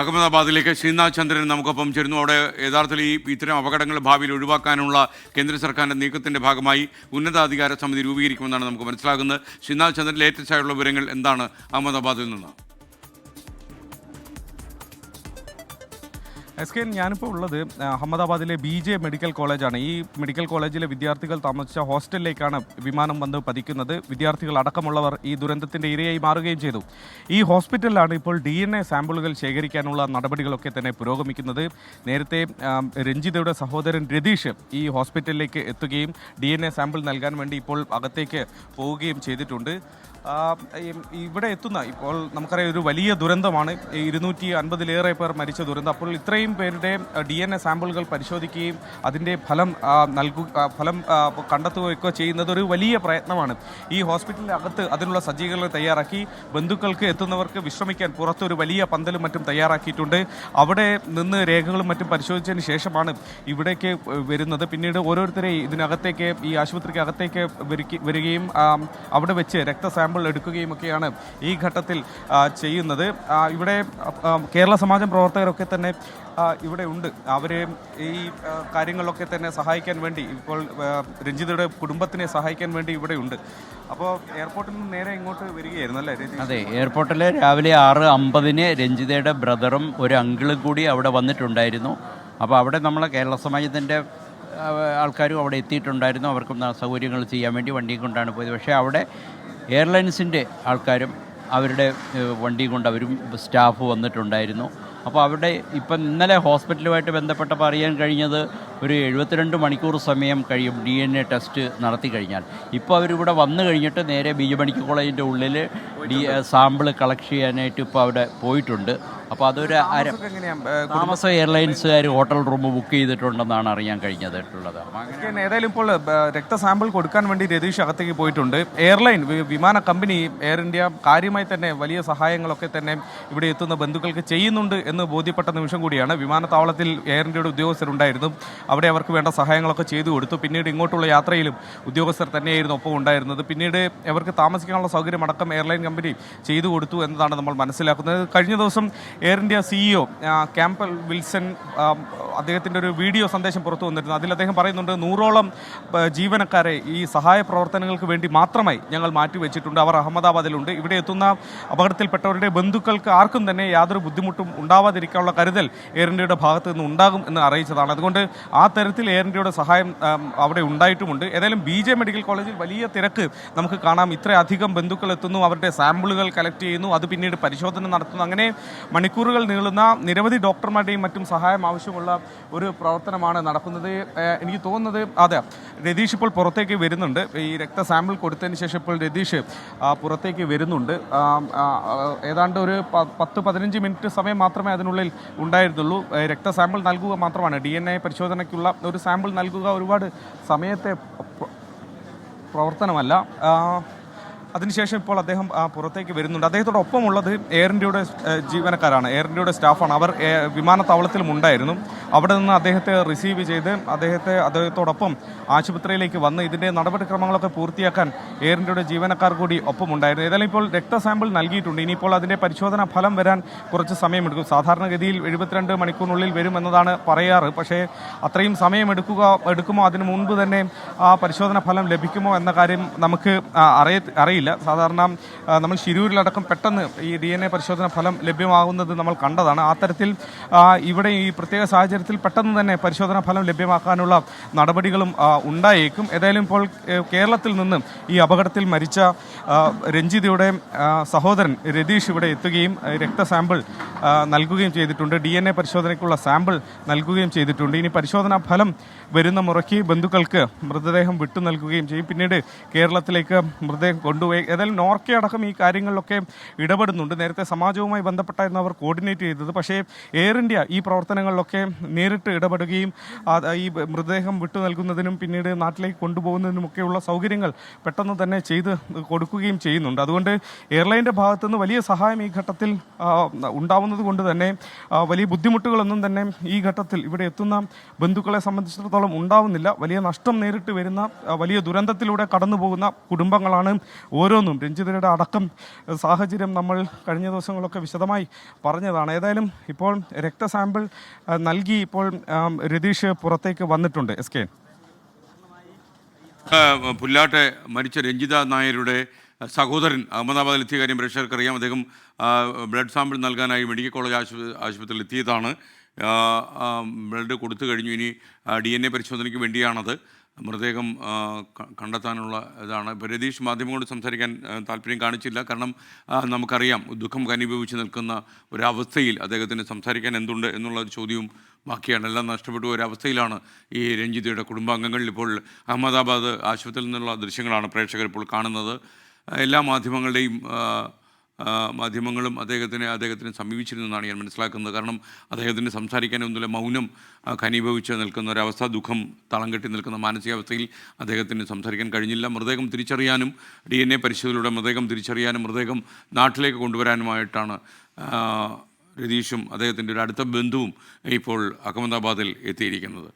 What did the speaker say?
അഹമ്മദാബാദിലേക്ക് ശ്രീനാഥ് ചന്ദ്രൻ നമുക്കൊപ്പം ചേരുന്നു. അവിടെ യഥാർത്ഥത്തിൽ ഇത്തരം അപകടങ്ങൾ ഭാവിയിൽ ഒഴിവാക്കാനുള്ള കേന്ദ്ര സർക്കാരിൻ്റെ നീക്കത്തിൻ്റെ ഭാഗമായി ഉന്നതാധികാര സമിതി രൂപീകരിക്കുമെന്നാണ് നമുക്ക് മനസ്സിലാകുന്നത്. ശ്രീനാഥ് ചന്ദ്രൻ ലേറ്റസ്റ്റ് ആയുള്ള വിവരങ്ങൾ എന്താണ് അഹമ്മദാബാദിൽ നിന്ന്? ഞാനിപ്പോൾ ഉള്ളത് അഹമ്മദാബാദിലെ BJ മെഡിക്കൽ കോളേജാണ്. ഈ മെഡിക്കൽ കോളേജിലെ വിദ്യാർത്ഥികൾ താമസിച്ച ഹോസ്റ്റലിലേക്കാണ് വിമാനം വന്ന് പതിക്കുന്നത്. വിദ്യാർത്ഥികൾ അടക്കമുള്ളവർ ഈ ദുരന്തത്തിൻ്റെ ഇരയായി മാറുകയും ചെയ്തു. ഈ ഹോസ്പിറ്റലിലാണ് ഇപ്പോൾ DNA സാമ്പിളുകൾ ശേഖരിക്കാനുള്ള നടപടികളൊക്കെ തന്നെ പുരോഗമിക്കുന്നത്. നേരത്തെ രഞ്ജിതയുടെ സഹോദരൻ രതീഷ് ഈ ഹോസ്പിറ്റലിലേക്ക് എത്തുകയും DNA സാമ്പിൾ നൽകാൻ വേണ്ടി ഇപ്പോൾ അകത്തേക്ക് പോവുകയും ചെയ്തിട്ടുണ്ട്. ഇവിടെ എത്തുന്ന ഇപ്പോൾ നമുക്കറിയാം ഒരു വലിയ ദുരന്തമാണ്. 250-ലേറെ പേർ മരിച്ച ദുരന്തം. അപ്പോൾ ഇത്രയും പേരുടെ DNA സാമ്പിളുകൾ പരിശോധിക്കുകയും അതിൻ്റെ ഫലം കണ്ടെത്തുകയൊക്കെ ചെയ്യുന്നത് ഒരു വലിയ പ്രയത്നമാണ്. ഈ ഹോസ്പിറ്റലിനകത്ത് അതിനുള്ള സജ്ജീകരണങ്ങൾ തയ്യാറാക്കി ബന്ധുക്കൾക്ക് എത്തുന്നവർക്ക് വിശ്രമിക്കാൻ പുറത്തൊരു വലിയ പന്തലും മറ്റും തയ്യാറാക്കിയിട്ടുണ്ട്. അവിടെ നിന്ന് രേഖകളും മറ്റും പരിശോധിച്ചതിന് ശേഷമാണ് ഇവിടേക്ക് വരുന്നത്. പിന്നീട് ഓരോരുത്തരെയും ഇതിനകത്തേക്ക് ഈ ആശുപത്രിക്ക് അകത്തേക്ക് വരികയും അവിടെ വെച്ച് രക്തസാമ്പിൾ എടുക്കുകയും ഒക്കെയാണ് ഈ ഘട്ടത്തിൽ ചെയ്യുന്നത്. ഇവിടെ കേരള സമാജം പ്രവർത്തകരൊക്കെ തന്നെ ഇവിടെ ഉണ്ട്. അവർ ഈ കാര്യങ്ങളിലൊക്കെ തന്നെ സഹായിക്കാൻ വേണ്ടി ഇപ്പോൾ രഞ്ജിതയുടെ കുടുംബത്തിനെ സഹായിക്കാൻ വേണ്ടി ഇവിടെ ഉണ്ട്. അപ്പോൾ എയർപോർട്ടിൽ നിന്ന് നേരെ ഇങ്ങോട്ട് വരികയായിരുന്നു അല്ലേ? അതെ, എയർപോർട്ടിൽ രാവിലെ 6:50 രഞ്ജിതയുടെ ബ്രദറും ഒരു അങ്കിളും കൂടി അവിടെ വന്നിട്ടുണ്ടായിരുന്നു. അപ്പോൾ അവിടെ നമ്മളെ കേരള സമാജത്തിൻ്റെ ആൾക്കാരും അവിടെ എത്തിയിട്ടുണ്ടായിരുന്നു. അവർക്കും സൗകര്യങ്ങൾ ചെയ്യാൻ വേണ്ടി വണ്ടി കൊണ്ടാണ് പോയത്. പക്ഷേ അവിടെ എയർലൈൻസിൻ്റെ ആൾക്കാരും അവരുടെ വണ്ടി കൊണ്ട് അവരും സ്റ്റാഫ് വന്നിട്ടുണ്ടായിരുന്നു. അപ്പോൾ അവിടെ ഇപ്പം ഇന്നലെ ഹോസ്പിറ്റലുമായിട്ട് ബന്ധപ്പെട്ടപ്പോൾ അറിയാൻ കഴിഞ്ഞത് ഒരു 72 മണിക്കൂർ സമയം കഴിയും DNA ടെസ്റ്റ് നടത്തി കഴിഞ്ഞാൽ. ഇപ്പോൾ അവരിവിടെ വന്നു കഴിഞ്ഞിട്ട് നേരെ BJ മെഡിക്കൽ കോളേജിൻ്റെ ഉള്ളിൽ സാമ്പിൾ കളക്ട് ചെയ്യാനായിട്ട് ഇപ്പോൾ അവിടെ പോയിട്ടുണ്ട്. അപ്പോൾ അതൊരു താമസം എയർലൈൻസുകാർ ഹോട്ടൽ റൂം ബുക്ക് ചെയ്തിട്ടുണ്ടെന്നാണ് അറിയാൻ കഴിഞ്ഞിട്ടുള്ളത്. ഏതായാലും ഇപ്പോൾ രക്തസാമ്പിൾ കൊടുക്കാൻ വേണ്ടി രതീഷ് അകത്തേക്ക് പോയിട്ടുണ്ട്. എയർലൈൻ വിമാന കമ്പനി എയർ ഇന്ത്യ കാര്യമായി തന്നെ വലിയ സഹായങ്ങളൊക്കെ തന്നെ ഇവിടെ എത്തുന്ന ബന്ധുക്കൾക്ക് ചെയ്യുന്നുണ്ട് എന്ന് ബോധ്യപ്പെട്ട നിമിഷം കൂടിയാണ്. വിമാനത്താവളത്തിൽ എയർ ഇന്ത്യയുടെ ഉദ്യോഗസ്ഥരുണ്ടായിരുന്നു. അവിടെ അവർക്ക് വേണ്ട സഹായങ്ങളൊക്കെ ചെയ്തു കൊടുത്തു. പിന്നീട് ഇങ്ങോട്ടുള്ള യാത്രയിലും ഉദ്യോഗസ്ഥർ തന്നെയായിരുന്നു ഒപ്പം ഉണ്ടായിരുന്നത്. പിന്നീട് അവർക്ക് താമസിക്കാനുള്ള സൗകര്യം അടക്കം എയർലൈൻ കമ്പനി ചെയ്തു കൊടുത്തു എന്നതാണ് നമ്മൾ മനസ്സിലാക്കുന്നത്. കഴിഞ്ഞ ദിവസം air India CEO Campbell Wilson അദ്ദേഹത്തിൻ്റെ ഒരു വീഡിയോ സന്ദേശം പുറത്തു വന്നിരുന്നു. അതിൽ അദ്ദേഹം പറയുന്നുണ്ട് 100ഓളം ജീവനക്കാരെ ഈ സഹായ പ്രവർത്തനങ്ങൾക്ക് വേണ്ടി മാത്രമായി ഞങ്ങൾ മാറ്റിവെച്ചിട്ടുണ്ട്. അവർ അഹമ്മദാബാദിലുണ്ട്. ഇവിടെ എത്തുന്ന അപകടത്തിൽപ്പെട്ടവരുടെ ബന്ധുക്കൾക്ക് ആർക്കും തന്നെ യാതൊരു ബുദ്ധിമുട്ടും ഉണ്ടാവാതിരിക്കാനുള്ള കരുതൽ എയർ ഇന്ത്യയുടെ ഭാഗത്ത് നിന്ന് ഉണ്ടാകും എന്ന് അറിയിച്ചതാണ്. അതുകൊണ്ട് ആ തരത്തിൽ എയർ ഇന്ത്യയുടെ സഹായം അവിടെ ഉണ്ടായിട്ടുമുണ്ട്. ഏതായാലും BJ മെഡിക്കൽ കോളേജിൽ വലിയ തിരക്ക് നമുക്ക് കാണാം. ഇത്രയധികം ബന്ധുക്കൾ എത്തുന്നു, അവരുടെ സാമ്പിളുകൾ കളക്ട് ചെയ്യുന്നു, അത് പിന്നീട് പരിശോധന നടത്തുന്നു. അങ്ങനെ മണിക്കൂറുകൾ നീളുന്ന നിരവധി ഡോക്ടർമാരുടെയും മറ്റും സഹായം ആവശ്യമുള്ള ഒരു പ്രവർത്തനമാണ് നടക്കുന്നത്. എനിക്ക് തോന്നുന്നത് അതെ, രതീഷ് ഇപ്പോൾ പുറത്തേക്ക് വരുന്നുണ്ട്. ഈ രക്തസാമ്പിൾ കൊടുത്തതിന് ശേഷം ഇപ്പോൾ രതീഷ് പുറത്തേക്ക് വരുന്നുണ്ട്. ഏതാണ്ട് ഒരു 10-15 മിനിറ്റ് സമയം മാത്രമേ അതിനുള്ളിൽ ഉണ്ടായിരുന്നുള്ളൂ. രക്തസാമ്പിൾ നൽകുക മാത്രമാണ്, DNA പരിശോധനയ്ക്കുള്ള ഒരു സാമ്പിൾ നൽകുക ഒരുപാട് സമയത്തെ പ്രവർത്തനമല്ല. അതിനുശേഷം ഇപ്പോൾ അദ്ദേഹം പുറത്തേക്ക് വരുന്നുണ്ട്. അദ്ദേഹത്തോടൊപ്പം ഉള്ളത് എയർ ഇന്ത്യയുടെ ജീവനക്കാരാണ്, എയർ ഇന്ത്യയുടെ സ്റ്റാഫാണ്. അവർ വിമാനത്താവളത്തിലും ഉണ്ടായിരുന്നു. അവിടെ നിന്ന് അദ്ദേഹത്തെ റിസീവ് ചെയ്ത് അദ്ദേഹത്തോടൊപ്പം ആശുപത്രിയിലേക്ക് വന്ന് ഇതിൻ്റെ നടപടിക്രമങ്ങളൊക്കെ പൂർത്തിയാക്കാൻ എയർ ഇന്ത്യയുടെ ജീവനക്കാർ കൂടി ഒപ്പമുണ്ടായിരുന്നു. ഏതായാലും ഇപ്പോൾ രക്തസാമ്പിൾ നൽകിയിട്ടുണ്ട്. ഇനിയിപ്പോൾ അതിൻ്റെ പരിശോധന ഫലം വരാൻ കുറച്ച് സമയമെടുക്കും. സാധാരണഗതിയിൽ 72 മണിക്കൂറിനുള്ളിൽ വരുമെന്നതാണ് പറയാറ്. പക്ഷേ അത്രയും എടുക്കുമോ അതിനു മുൻപ് തന്നെ ആ പരിശോധന ഫലം ലഭിക്കുമോ എന്ന കാര്യം നമുക്ക് അറിയില്ല. സാധാരണ നമ്മൾ ശിരൂരിലടക്കം പെട്ടെന്ന് ഈ DNA പരിശോധന ഫലം ലഭ്യമാകുന്നത് നമ്മൾ കണ്ടതാണ്. ആ തരത്തിൽ ഇവിടെ ഈ പ്രത്യേക സാഹചര്യത്തിൽ പെട്ടെന്ന് തന്നെ പരിശോധന ഫലം ലഭ്യമാക്കാനുള്ള നടപടികളും ഉണ്ടായേക്കും. ഏതായാലും ഇപ്പോൾ കേരളത്തിൽ നിന്ന് ഈ അപകടത്തിൽ മരിച്ച രഞ്ജിതയുടെ സഹോദരൻ രതീഷ് ഇവിടെ എത്തുകയും രക്തസാമ്പിൾ നൽകുകയും ചെയ്തിട്ടുണ്ട്. DNA പരിശോധനയ്ക്കുള്ള സാമ്പിൾ നൽകുകയും ചെയ്തിട്ടുണ്ട്. ഇനി പരിശോധനാ ഫലം വരുന്ന മുറയ്ക്ക് ബന്ധുക്കൾക്ക് മൃതദേഹം വിട്ടു നൽകുകയും ചെയ്യും. പിന്നീട് കേരളത്തിലേക്ക് മൃതദേഹം കൊണ്ടുപോയി. ഏതായാലും നോർക്ക അടക്കം ഈ കാര്യങ്ങളിലൊക്കെ ഇടപെടുന്നുണ്ട്. നേരത്തെ സമാജവുമായി ബന്ധപ്പെട്ടായിരുന്നു അവർ കോർഡിനേറ്റ് ചെയ്തത്. പക്ഷേ എയർ ഇന്ത്യ ഈ പ്രവർത്തനങ്ങളിലൊക്കെ നേരിട്ട് ഇടപെടുകയും ഈ മൃതദേഹം വിട്ടു നൽകുന്നതിനും പിന്നീട് നാട്ടിലേക്ക് കൊണ്ടുപോകുന്നതിനുമൊക്കെയുള്ള സൗകര്യങ്ങൾ പെട്ടെന്ന് തന്നെ ചെയ്ത് കൊടുക്കുകയും ചെയ്യുന്നുണ്ട്. അതുകൊണ്ട് എയർലൈൻ്റെ ഭാഗത്തുനിന്ന് വലിയ സഹായം ഈ ഘട്ടത്തിൽ ഉണ്ടാവുന്നത് കൊണ്ട് തന്നെ വലിയ ബുദ്ധിമുട്ടുകളൊന്നും തന്നെ ഈ ഘട്ടത്തിൽ ഇവിടെ എത്തുന്ന ബന്ധുക്കളെ സംബന്ധിച്ചിടത്തോളം ഉണ്ടാവുന്നില്ല. വലിയ നഷ്ടം നേരിട്ട് വരുന്ന വലിയ ദുരന്തത്തിലൂടെ കടന്നു പോകുന്ന കുടുംബങ്ങളാണ് ഓരോന്നും രഞ്ജിതയുടെ അടക്കം സാഹചര്യം നമ്മൾ കഴിഞ്ഞ ദിവസങ്ങളൊക്കെ വിശദമായി പറഞ്ഞതാണ്. ഏതായാലും ഇപ്പോൾ രക്തസാമ്പിൾ നൽകി ഇപ്പോൾ രതീഷ് പുറത്തേക്ക് വന്നിട്ടുണ്ട്. എസ് കെ പുല്ലാട്ടെ മരിച്ച രഞ്ജിത നായരുടെ സഹോദരൻ അഹമ്മദാബാദിൽ എത്തിയ കാര്യം പ്രേക്ഷകർക്കറിയാം. അദ്ദേഹം ബ്ലഡ് സാമ്പിൾ നൽകാനായി മെഡിക്കൽ കോളേജ് ആശുപത്രിയിൽ എത്തിയതാണ്. ബ്ലഡ് കൊടുത്തു കഴിഞ്ഞു. ഇനി DNA പരിശോധനയ്ക്ക് വേണ്ടിയാണത്. മൃതദേഹം കണ്ടെത്താനുള്ള ഇതാണ്. ഇപ്പോൾ രതീഷ് മാധ്യമങ്ങളോട് സംസാരിക്കാൻ താല്പര്യം കാണിച്ചില്ല. കാരണം നമുക്കറിയാം ദുഃഖം ഘനീഭവിച്ച് നിൽക്കുന്ന ഒരവസ്ഥയിൽ അദ്ദേഹത്തിന് സംസാരിക്കാൻ എന്തുണ്ട് എന്നുള്ള ഒരു ചോദ്യവും ബാക്കിയാണ്. എല്ലാം നഷ്ടപ്പെട്ട ഒരവസ്ഥയിലാണ് ഈ രഞ്ജിതയുടെ കുടുംബാംഗങ്ങൾ. ഇപ്പോൾ അഹമ്മദാബാദ് ആശുപത്രിയിൽ നിന്നുള്ള ദൃശ്യങ്ങളാണ് പ്രേക്ഷകർ ഇപ്പോൾ കാണുന്നത്. എല്ലാ മാധ്യമങ്ങളും അദ്ദേഹത്തിനെ സമീപിച്ചിരുന്നെന്നാണ് ഞാൻ മനസ്സിലാക്കുന്നത്. കാരണം അദ്ദേഹത്തിന് സംസാരിക്കാനൊന്നുമില്ല, മൗനം ഘനീഭവിച്ച് നിൽക്കുന്ന ഒരവസ്ഥ, ദുഃഖം തളം കെട്ടി നിൽക്കുന്ന മാനസികാവസ്ഥയിൽ അദ്ദേഹത്തിന് സംസാരിക്കാൻ കഴിഞ്ഞില്ല. മൃതദേഹം തിരിച്ചറിയാനും DNA പരിശോധനയിലൂടെ മൃതദേഹം തിരിച്ചറിയാനും മൃതദേഹം നാട്ടിലേക്ക് കൊണ്ടുവരാനുമായിട്ടാണ് രതീഷും അദ്ദേഹത്തിൻ്റെ ഒരു അടുത്ത ബന്ധുവും ഇപ്പോൾ അഹമ്മദാബാദിൽ എത്തിയിരിക്കുന്നത്.